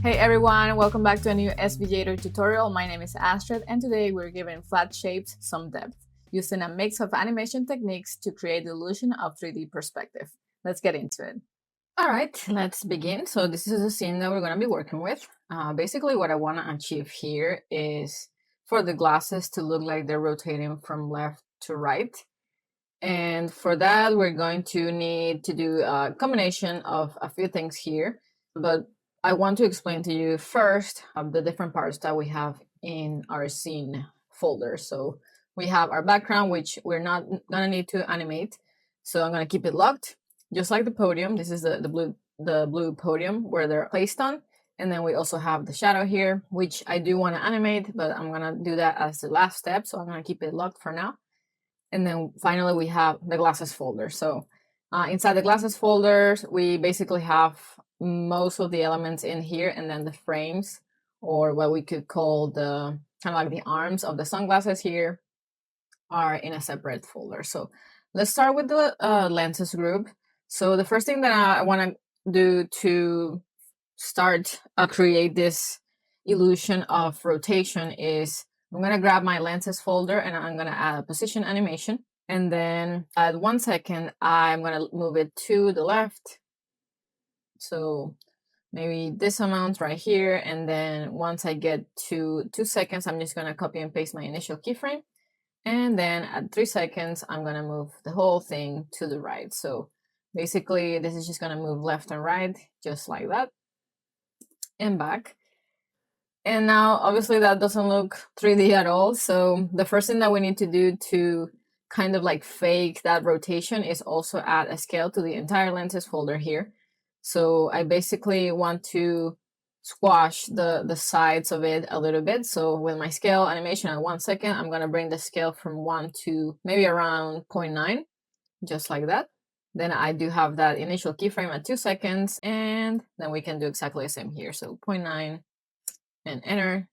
Hey everyone, welcome back to a new SVGator tutorial. My name is Astrid and today we're giving flat shapes some depth using a mix of animation techniques to create the illusion of 3D perspective. Let's get into it. Alright, let's begin. So this is the scene that we're going to be working with. Basically what I want to achieve here is for the glasses to look like they're rotating from left to right. And for that we're going to need to do a combination of a few things here. But I want to explain to you first the different parts that we have in our scene folder. So we have our background, which we're not gonna need to animate. So I'm gonna keep it locked, just like the podium. This is the blue podium where they're placed on. And then we also have the shadow here, which I do want to animate, but I'm gonna do that as the last step. So I'm gonna keep it locked for now. And then finally we have the glasses folder. So inside the glasses folders, we basically have most of the elements in here, and then the frames, or what we could call the kind of like the arms of the sunglasses here, are in a separate folder. So let's start with the lenses group. So the first thing that I want to do to start create this illusion of rotation is I'm going to grab my lenses folder and I'm going to add a position animation. And then at 1 second, I'm going to move it to the left. So maybe this amount right here. And then once I get to 2 seconds, I'm just going to copy and paste my initial keyframe. And then at 3 seconds, I'm going to move the whole thing to the right. So basically, this is just going to move left and right, just like that, and back. And now, obviously, that doesn't look 3D at all. So the first thing that we need to do to kind of like fake that rotation is also add a scale to the entire lenses folder here. So I basically want to squash the sides of it a little bit. So with my scale animation at 1 second, I'm going to bring the scale from 1 to maybe around 0.9, just like that. Then I do have that initial keyframe at 2 seconds, and then we can do exactly the same here. So 0.9 and enter.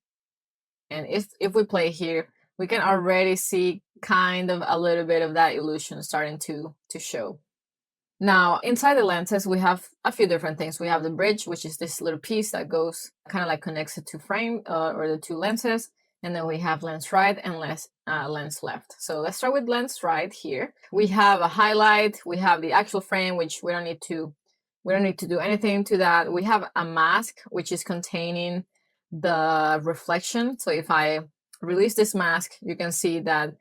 And if we play here, we can already see kind of a little bit of that illusion starting to show. Now, inside the lenses, we have a few different things. We have the bridge, which is this little piece that goes kind of like connects the two frame or the two lenses. And then we have lens right and lens left. So let's start with lens right here. We have a highlight. We have the actual frame, which we don't need to do anything to that. We have a mask, which is containing the reflection. So if I release this mask, you can see that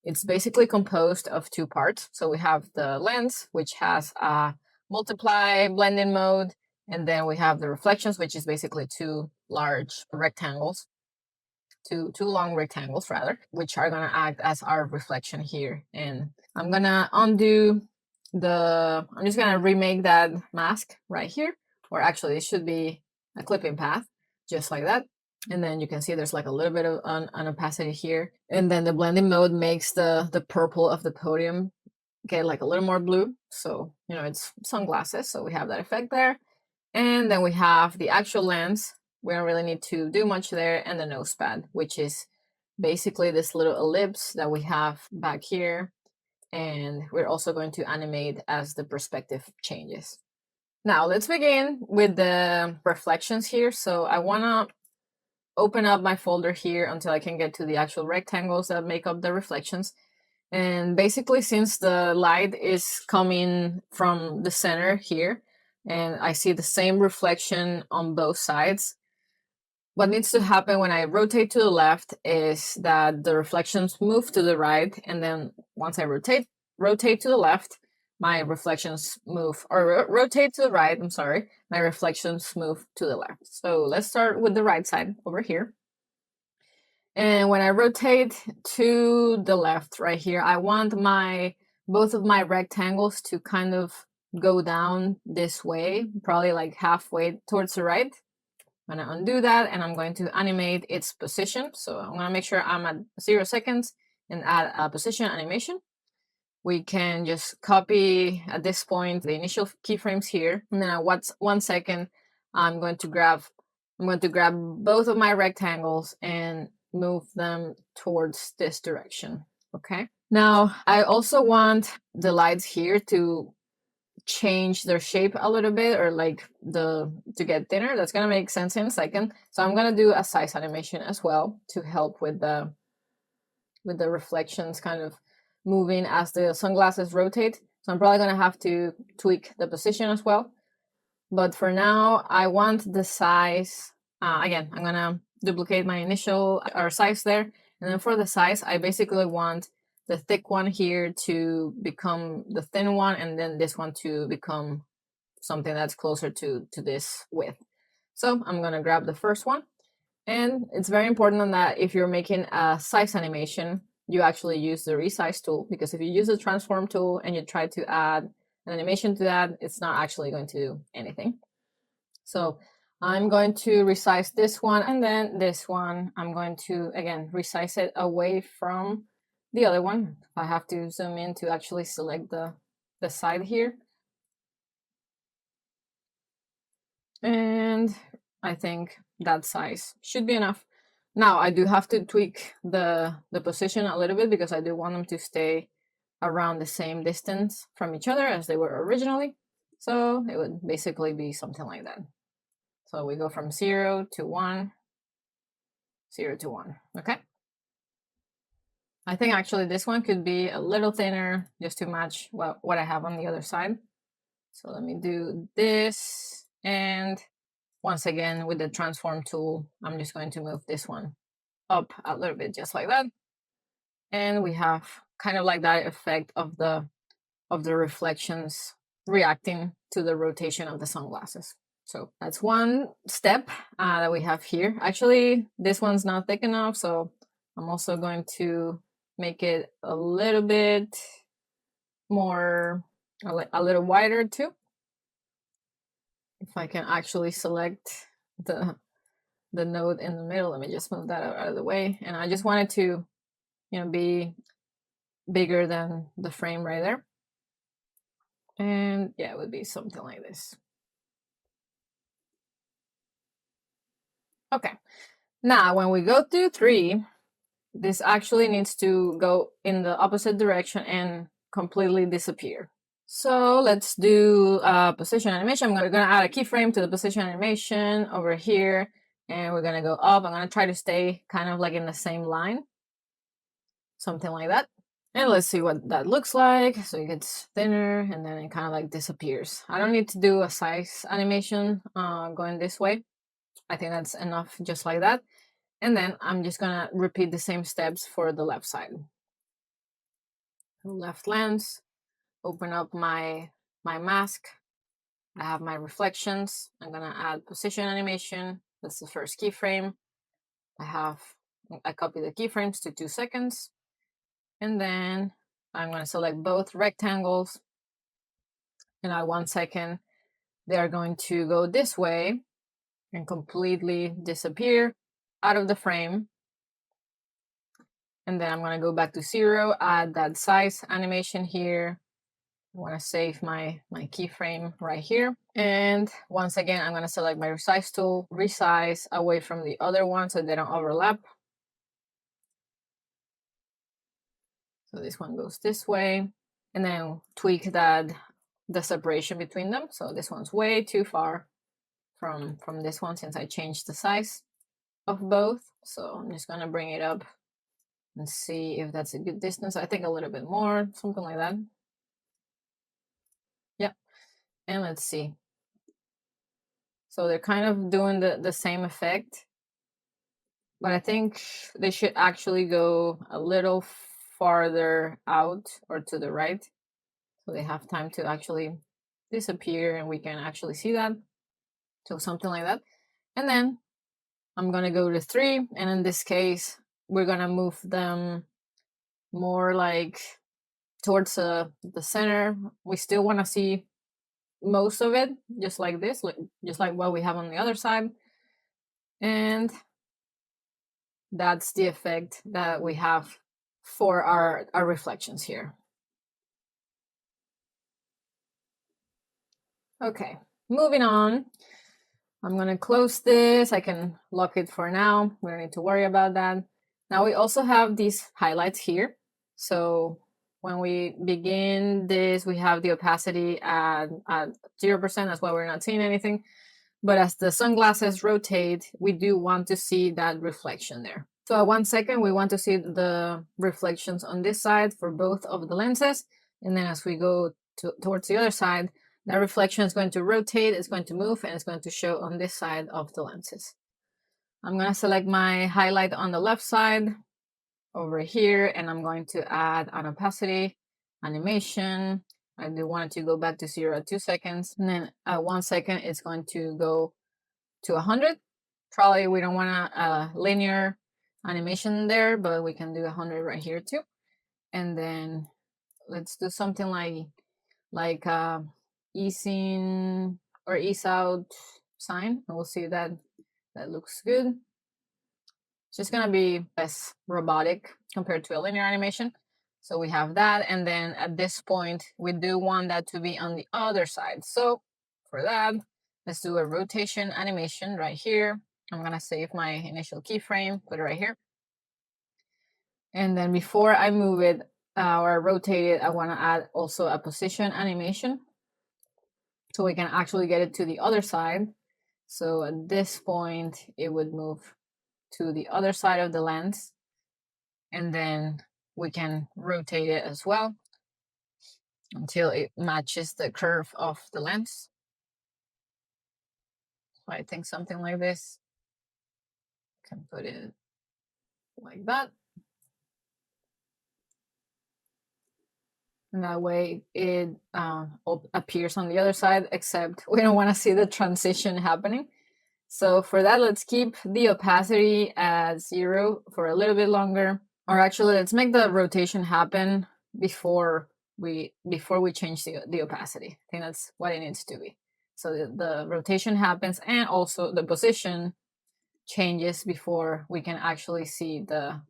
it's basically composed of two parts. So we have the lens, which has a multiply blending mode, and then we have the reflections, which is basically two large rectangles, two long rectangles rather, which are gonna act as our reflection here. And I'm gonna undo I'm just gonna remake that mask right here, or actually it should be a clipping path, just like that. And then you can see there's like a little bit of an opacity here. And then the blending mode makes the purple of the podium get like a little more blue. So, you know, it's sunglasses. So we have that effect there. And then we have the actual lens. We don't really need to do much there. And the nose pad, which is basically this little ellipse that we have back here. And we're also going to animate as the perspective changes. Now let's begin with the reflections here. So I want to open up my folder here until I can get to the actual rectangles that make up the reflections. And basically, since the light is coming from the center here, and I see the same reflection on both sides, what needs to happen when I rotate to the left is that the reflections move to the right, and then once I rotate to the left, my reflections move, or rotate to the right, I'm sorry, my reflections move to the left. So let's start with the right side over here. And when I rotate to the left right here, I want both of my rectangles to kind of go down this way, probably like halfway towards the right. I'm going to undo that, and I'm going to animate its position. So I'm going to make sure I'm at 0 seconds and add a position animation. We can just copy at this point the initial keyframes here, and then at 1 second, I'm going to grab both of my rectangles and move them towards this direction. Okay. Now I also want the lights here to change their shape a little bit, or like to get thinner. That's gonna make sense in a second. So I'm gonna do a size animation as well to help with the reflections kind of moving as the sunglasses rotate. So I'm probably gonna have to tweak the position as well. But for now, I want the size. Again, I'm gonna duplicate my initial or size there. And then for the size, I basically want the thick one here to become the thin one, and then this one to become something that's closer to this width. So I'm gonna grab the first one. And it's very important that if you're making a size animation, you actually use the resize tool, because if you use the transform tool and you try to add an animation to that, it's not actually going to do anything. So I'm going to resize this one, and then this one, I'm going to, again, resize it away from the other one. I have to zoom in to actually select the side here. And I think that size should be enough. Now I do have to tweak the position a little bit, because I do want them to stay around the same distance from each other as they were originally. So it would basically be something like that. So we go from 0 to 1, 0 to 1, okay? I think actually this one could be a little thinner just to match what I have on the other side. So let me do this, and once again, with the transform tool, I'm just going to move this one up a little bit, just like that. And we have kind of like that effect of the reflections reacting to the rotation of the sunglasses. So that's one step that we have here. Actually, this one's not thick enough, so I'm also going to make it a little bit more, a little wider too. If I can actually select the node in the middle, let me just move that out of the way. And I just want it to, be bigger than the frame right there. And yeah, it would be something like this. Okay, now when we go to 3, this actually needs to go in the opposite direction and completely disappear. So let's do a position animation. We're gonna add a keyframe to the position animation over here, and we're gonna go up. I'm gonna try to stay kind of like in the same line, something like that. And let's see what that looks like. So it gets thinner, and then it kind of like disappears. I don't need to do a size animation going this way. I think that's enough just like that. And then I'm just gonna repeat the same steps for the left side. Left lens, open up my mask. I have my reflections. I'm gonna add position animation. That's the first keyframe. I copy the keyframes to 2 seconds. And then I'm gonna select both rectangles. And at 1 second, they are going to go this way and completely disappear out of the frame. And then I'm going to go back to 0, add that size animation here. I want to save my keyframe right here. And once again, I'm going to select my resize tool, resize away from the other one so they don't overlap. So this one goes this way, and then tweak the separation between them. So this one's way too far from this one, since I changed the size of both. So I'm just going to bring it up and see if that's a good distance. I think a little bit more, something like that. Yep. And let's see. So they're kind of doing the same effect, but I think they should actually go a little farther out or to the right, so they have time to actually disappear and we can actually see that. So something like that. And then I'm gonna go to 3, and in this case, we're gonna move them more like towards the center. We still want to see most of it, just like this, just like what we have on the other side. And that's the effect that we have for our reflections here. Okay, moving on. I'm gonna close this. I can lock it for now. We don't need to worry about that. Now we also have these highlights here. So when we begin this, we have the opacity at 0%. That's why we're not seeing anything. But as the sunglasses rotate, we do want to see that reflection there. So at 1 second, we want to see the reflections on this side for both of the lenses. And then as we go towards the other side, that reflection is going to rotate, it's going to move, and it's going to show on this side of the lenses. I'm going to select my highlight on the left side over here, and I'm going to add an opacity, animation. I do want it to go back to 0 at 2 seconds. And then at 1 second, it's going to go to 100. Probably we don't want a linear animation there, but we can do 100 right here too. And then let's do something like ease in or ease out sign, and we'll see that looks good. It's just gonna be less robotic compared to a linear animation. So we have that, and then at this point we do want that to be on the other side. So for that, let's do a rotation animation right here. I'm gonna save my initial keyframe, put it right here. And then before I move it or rotate it, I wanna add also a position animation so we can actually get it to the other side. So at this point, it would move to the other side of the lens, and then we can rotate it as well until it matches the curve of the lens. So I think something like this. Can put it like that. And that way it appears on the other side, except we don't want to see the transition happening. So for that, let's keep the opacity at 0 for a little bit longer. Or actually, let's make the rotation happen before we change the opacity. I think that's what it needs to be. So the rotation happens, and also the position changes before we can actually see the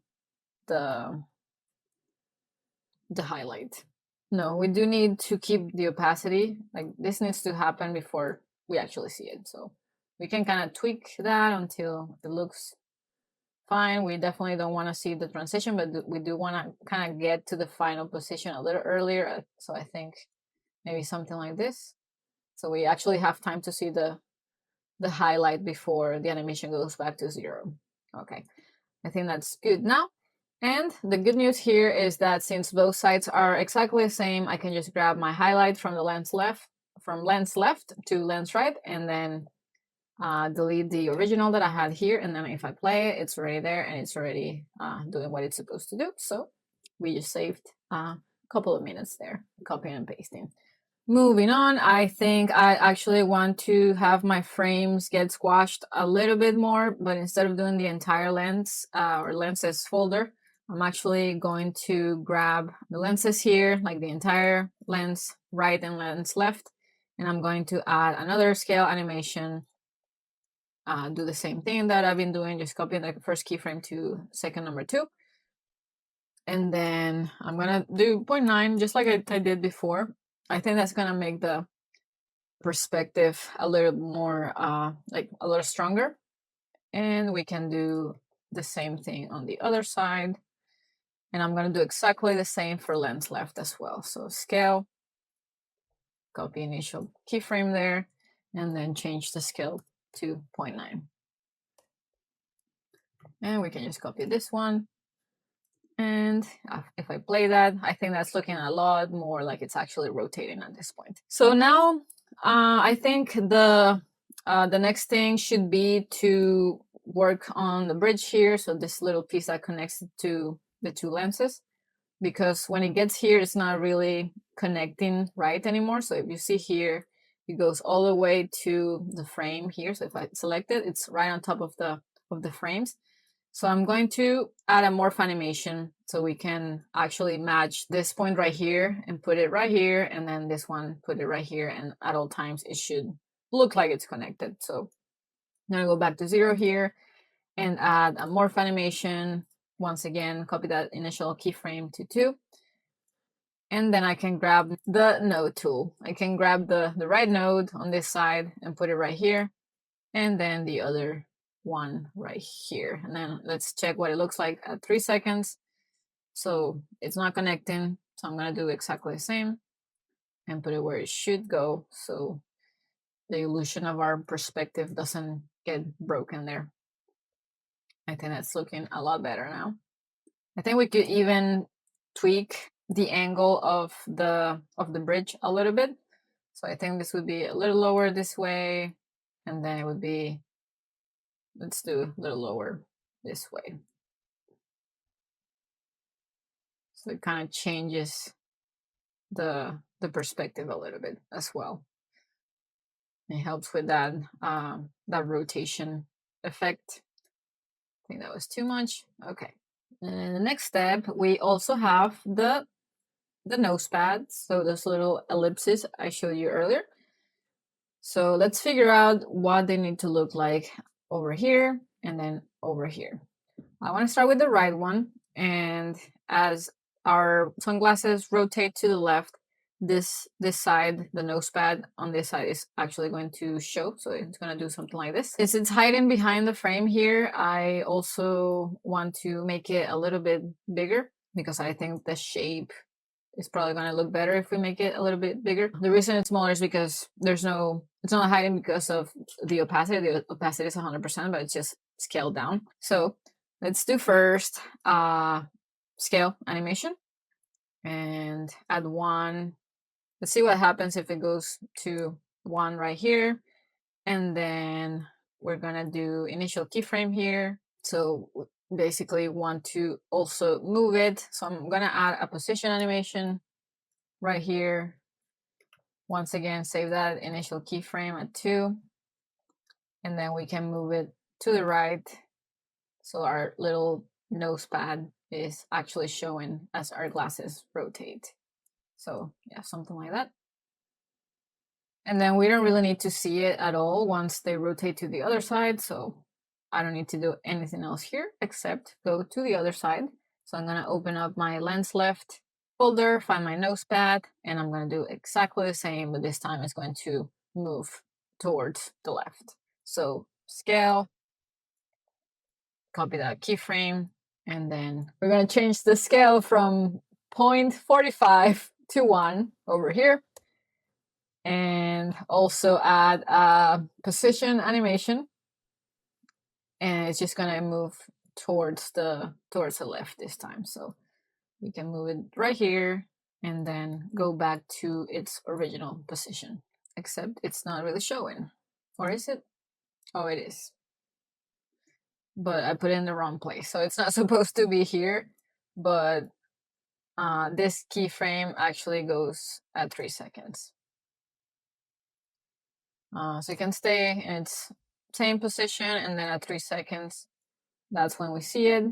highlight. No, we do need to keep the opacity. Like this needs to happen before we actually see it. So we can kind of tweak that until it looks fine. We definitely don't want to see the transition, but we do want to kind of get to the final position a little earlier. So I think maybe something like this. So we actually have time to see the highlight before the animation goes back to 0. Okay, I think that's good now. And the good news here is that since both sides are exactly the same, I can just grab my highlight from the lens left to lens right, and then delete the original that I had here. And then if I play it, it's already there and it's already doing what it's supposed to do. So we just saved a couple of minutes there, copying and pasting. Moving on, I think I actually want to have my frames get squashed a little bit more, but instead of doing the entire lens or lenses folder, I'm actually going to grab the lenses here, like the entire lens right and lens left, and I'm going to add another scale animation. Do the same thing that I've been doing, just copying the first keyframe to second number 2. And then I'm gonna do 0.9, just like I did before. I think that's gonna make the perspective a little more, like a little stronger. And we can do the same thing on the other side. And I'm gonna do exactly the same for lens left as well. So scale, copy initial keyframe there, and then change the scale to 0.9. And we can just copy this one. And if I play that, I think that's looking a lot more like it's actually rotating at this point. So now I think the next thing should be to work on the bridge here. So this little piece that connects it to the two lenses, because when it gets here, it's not really connecting right anymore. So if you see here, it goes all the way to the frame here. So if I select it, it's right on top of the frames. So I'm going to add a morph animation so we can actually match this point right here and put it right here, and then this one, put it right here, and at all times it should look like it's connected. So I'm gonna go back to 0 here and add a morph animation. Once again, copy that initial keyframe to 2. And then I can grab the node tool. I can grab the right node on this side and put it right here, and then the other one right here. And then let's check what it looks like at 3 seconds. So it's not connecting. So I'm going to do exactly the same and put it where it should go, so the illusion of our perspective doesn't get broken there. I think that's looking a lot better now. I think we could even tweak the angle of the bridge a little bit. So I think this would be a little lower this way, and then it would be, let's do a little lower this way. So it kind of changes the perspective a little bit as well. It helps with that that rotation effect. I think that was too much. Okay. And the next step, we also have the nose pads, so those little ellipses I showed you earlier. So let's figure out what they need to look like over here and then over here. I want to start with the right one, and as our sunglasses rotate to the left, this side, the nose pad on this side is actually going to show, so it's going to do something like this. Since it's hiding behind the frame here, I also want to make it a little bit bigger because I think the shape is probably going to look better if we make it a little bit bigger. The reason it's smaller is because it's not hiding because of the opacity. The opacity is 100%, but it's just scaled down. So let's do first scale animation and add 1. Let's see what happens if it goes to 1 right here. And then we're gonna do initial keyframe here. So basically want to also move it. So I'm gonna add a position animation right here. Once again, save that initial keyframe at 2. And then we can move it to the right. So our little nose pad is actually showing as our glasses rotate. So yeah, something like that. And then we don't really need to see it at all once they rotate to the other side. So I don't need to do anything else here except go to the other side. So I'm gonna open up my lens left folder, find my nose pad, and I'm gonna do exactly the same, but this time it's going to move towards the left. So scale, copy that keyframe, and then we're going to change the scale from 0.45 to 1 over here, and also add a position animation, and it's just going to move towards the left this time. So we can move it right here and then go back to its original position, except it's not really showing. Or is it? Oh, it is. But I put it in the wrong place. So it's not supposed to be here, but this keyframe actually goes at 3 seconds. So you can stay in its same position, and then at 3 seconds, that's when we see it.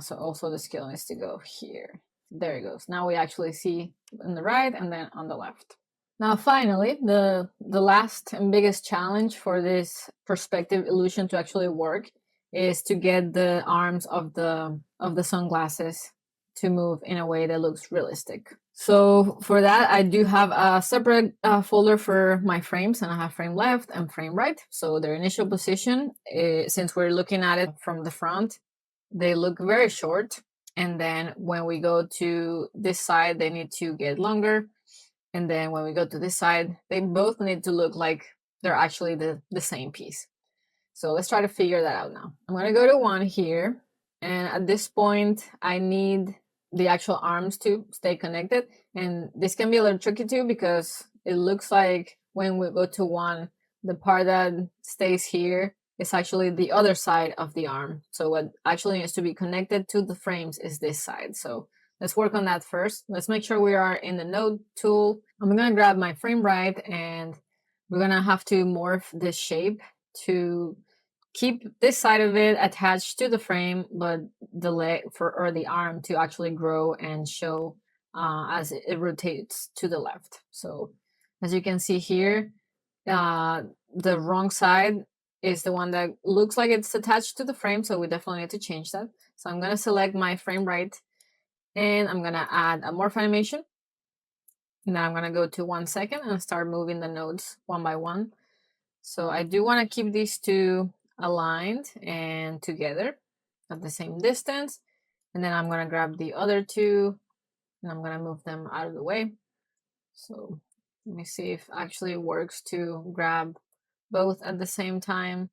So also the scale needs to go here. There it goes. Now we actually see on the right and then on the left. Now finally, the last and biggest challenge for this perspective illusion to actually work is to get the arms of the sunglasses to move in a way that looks realistic. So for that, I do have a separate folder for my frames, and I have frame left and frame right. So their initial position, since we're looking at it from the front, they look very short. And then when we go to this side, they need to get longer. And then when we go to this side, they both need to look like they're actually the same piece. So let's try to figure that out now. I'm gonna go to 1 here. And at this point, I need the actual arms to stay connected. And this can be a little tricky too, because it looks like when we go to 1, the part that stays here is actually the other side of the arm. So what actually needs to be connected to the frames is this side. So let's work on that first. Let's make sure we are in the node tool. I'm gonna grab my frame right, and we're gonna have to morph this shape to keep this side of it attached to the frame, but the leg or the arm to actually grow and show as it rotates to the left. So as you can see here, the wrong side is the one that looks like it's attached to the frame, so we definitely need to change that. So I'm going to select my frame right, and I'm going to add a morph animation. Now I'm going to go to 1 second and start moving the nodes one by one. So I do want to keep these two aligned and together at the same distance. And then I'm going to grab the other two and I'm gonna move them out of the way. So let me see if actually it works to grab both at the same time.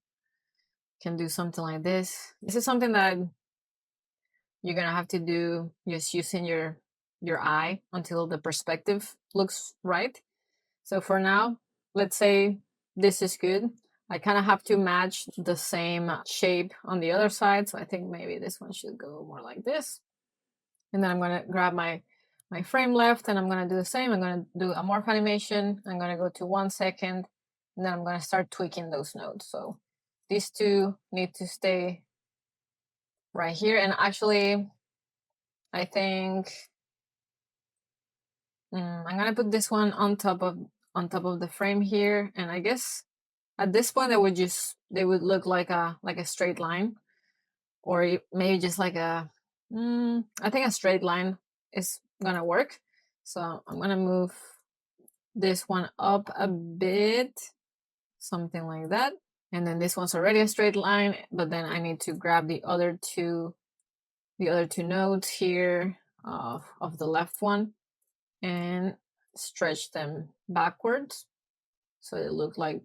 Can do something like this. This is something that you're gonna have to do just using your eye until the perspective looks right. So for now, let's say this is good. I kind of have to match the same shape on the other side. So I think maybe this one should go more like this. And then I'm gonna grab my frame left and I'm gonna do the same. I'm gonna do a morph animation. I'm gonna go to 1 second and then I'm gonna start tweaking those nodes. So these two need to stay right here. And actually, I think I'm gonna put this one on top of the frame here. And I guess at this point they would look like a straight line, or maybe just like a I think a straight line is gonna work. So I'm gonna move this one up a bit, something like that. And then this one's already a straight line, but then I need to grab the other two nodes here of the left one and stretch them backwards so it look like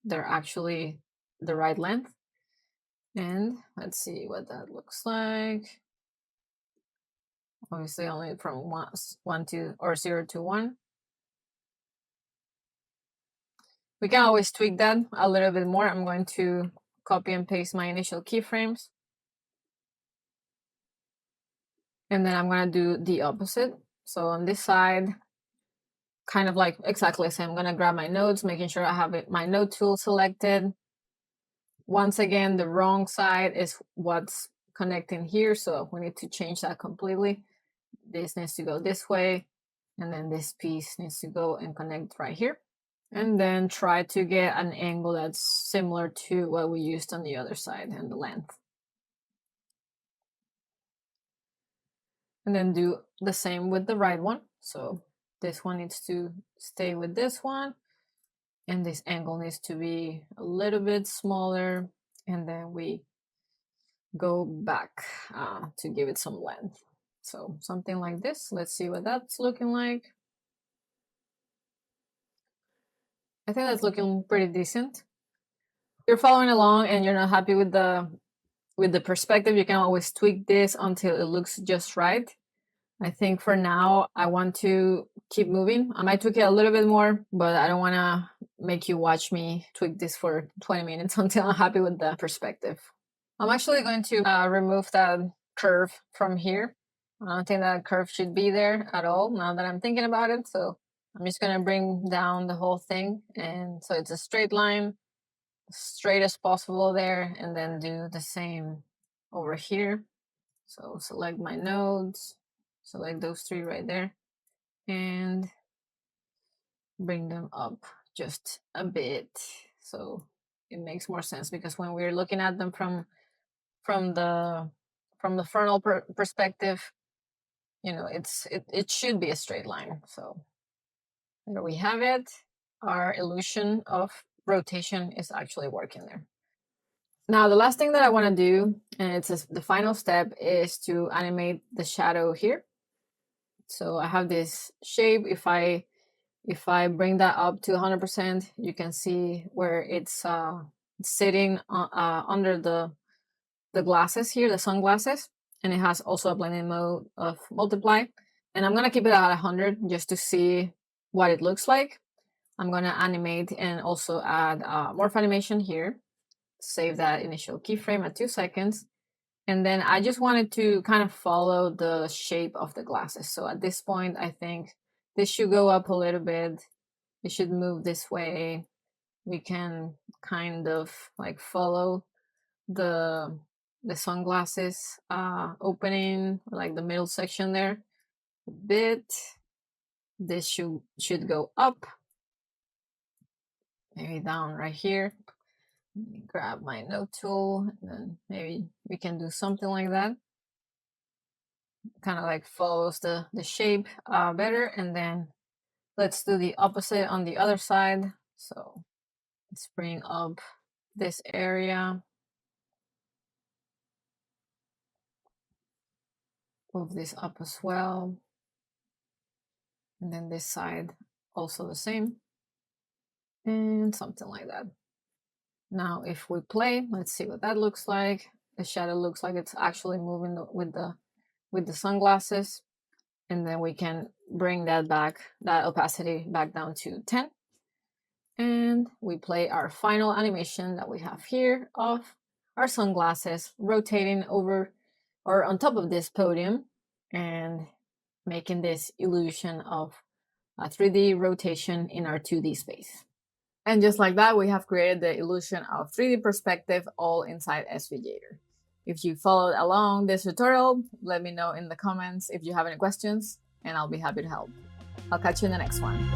they're actually the right length. And let's see what that looks like. Obviously only from 0 to 1. We can always tweak that a little bit more. I'm going to copy and paste my initial keyframes. And then I'm going to do the opposite. So on this side, kind of like exactly the same. I'm going to grab my nodes, making sure I have my node tool selected. Once again, the wrong side is what's connecting here. So we need to change that completely. This needs to go this way. And then this piece needs to go and connect right here. And then try to get an angle that's similar to what we used on the other side and the length. And then do the same with the right one. So this one needs to stay with this one. And this angle needs to be a little bit smaller. And then we go back to give it some length. So something like this. Let's see what that's looking like. I think that's looking pretty decent. If you're following along and you're not happy with the perspective, you can always tweak this until it looks just right. I think for now, I want to keep moving. I might tweak it a little bit more, but I don't want to make you watch me tweak this for 20 minutes until I'm happy with the perspective. I'm actually going to remove that curve from here. I don't think that curve should be there at all now that I'm thinking about it. So I'm just going to bring down the whole thing. And so it's a straight line, straight as possible there, and then do the same over here. So select my nodes, select those three right there, and bring them up just a bit. So it makes more sense because when we're looking at them from the frontal perspective, you know, it should be a straight line. So there we have it. Our illusion of rotation is actually working there. Now the last thing that I want to do, and it's the final step, is to animate the shadow here. So I have this shape. If I bring that up to 100%, you can see where it's sitting under the glasses here, the sunglasses, and it has also a blending mode of multiply. And I'm gonna keep it at 100 just to see what it looks like. I'm gonna animate and also add morph animation here. Save that initial keyframe at 2 seconds. And then I just wanted to kind of follow the shape of the glasses. So at this point, I think this should go up a little bit. It should move this way. We can kind of like follow the sunglasses opening, like the middle section there a bit. This should go up, maybe down right here. Grab my node tool, and then maybe we can do something like that. Kind of like follows the shape better. And then let's do the opposite on the other side. So let's bring up this area. Move this up as well. And then this side also the same, and something like that. Now if we play, let's see what that looks like. The shadow looks like it's actually moving with the sunglasses. And then we can bring that opacity back down to 10. And we play our final animation that we have here of our sunglasses rotating over or on top of this podium and making this illusion of a 3D rotation in our 2D space. And just like that, we have created the illusion of 3D perspective all inside SVGator. If you followed along this tutorial, let me know in the comments if you have any questions, and I'll be happy to help. I'll catch you in the next one.